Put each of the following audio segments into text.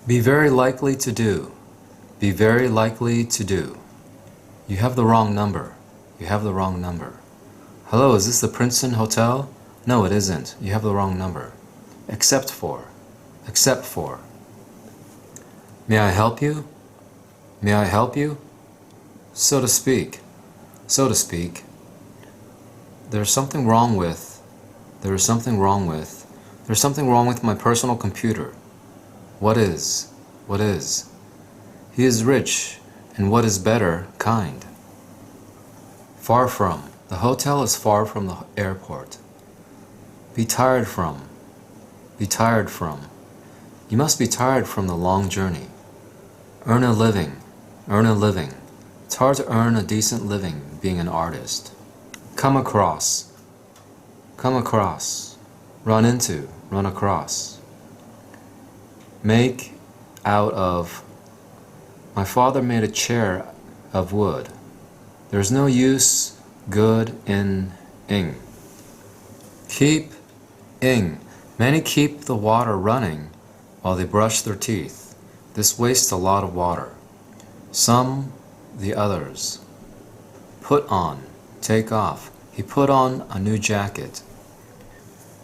Be very likely to do. Be very likely to do. You have the wrong number. You have the wrong number. Hello, is this the Princeton Hotel? No, it isn't. You have the wrong number. Except for. Except for. May I help you? May I help you? So to speak. So to speak. There's something wrong with. There is something wrong with. There's something wrong with my personal computer. What is? What is? He is rich, and what is better, kind. Far from. The hotel is far from the airport. Be tired from. Be tired from. You must be tired from the long journey. Earn a living. Earn a living. It's hard to earn a decent living being an artist. Come across. Come across. Run into. Run across. Make out of. My father made a chair of wood. There's no use good in ing. Keep ing. Many keep the water running while they brush their teeth. This wastes a lot of water. Some, the others. Put on. Take off. He put on a new jacket.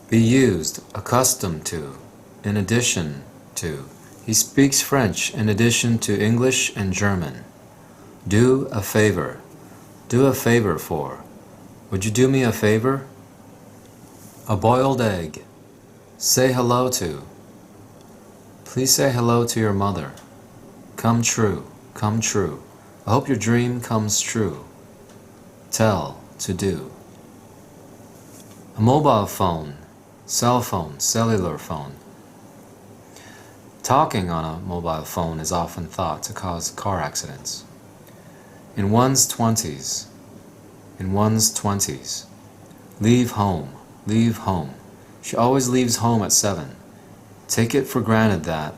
Be used. Accustomed to. In addition to. He speaks French in addition to English and German. Do a favor. Do a favor for. Would you do me a favor? A boiled egg. Say hello to. Please say hello to your mother. Come true. Come true. I hope your dream comes true. Tell. To do. A mobile phone. Cell phone. Cellular phone. Talking on a mobile phone is often thought to cause car accidents. In one's 20s. In one's 20s. Leave home. Leave home. She always leaves home at 7. Take it for granted that.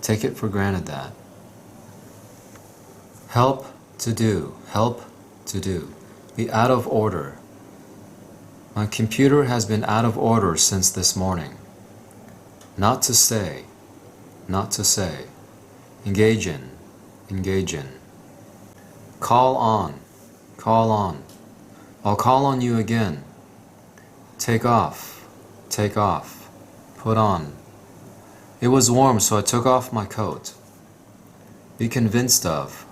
Take it for granted that. Help to do. Help to do. Be out of order. My computer has been out of order since this morning. Not to say. Not to say. Engage in. Engage in. Call on. Call on. I'll call on you again. Take off. Take off. Put on. It was warm, so I took off my coat. Be convinced of.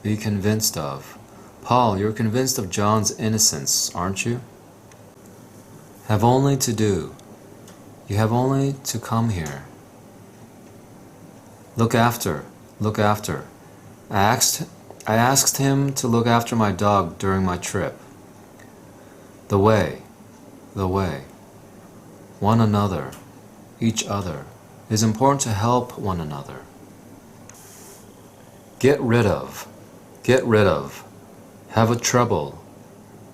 Be convinced of. Paul, you're convinced of John's innocence, aren't you? Have only to do. You have only to come here. Look after. Look after. I asked him to look after my dog during my trip. The way. The way. One another. Each other. It is important to help one another. Get rid of. Get rid of. Have a trouble.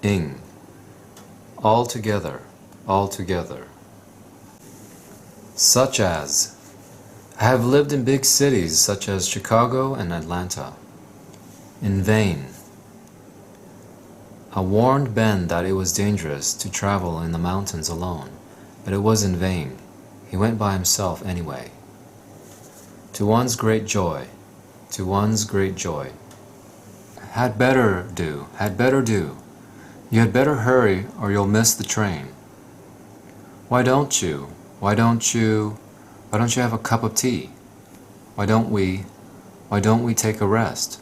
Ing. All together. All together. Such as. I have lived in big cities such as Chicago and Atlanta. In vain. I warned Ben that it was dangerous to travel in the mountains alone, but it was in vain. He went by himself anyway. To one's great joy. To one's great joy. Had better do. Had better do. You had better hurry or you'll miss the train. Why don't you? Why don't you have a cup of tea? Why don't we take a rest?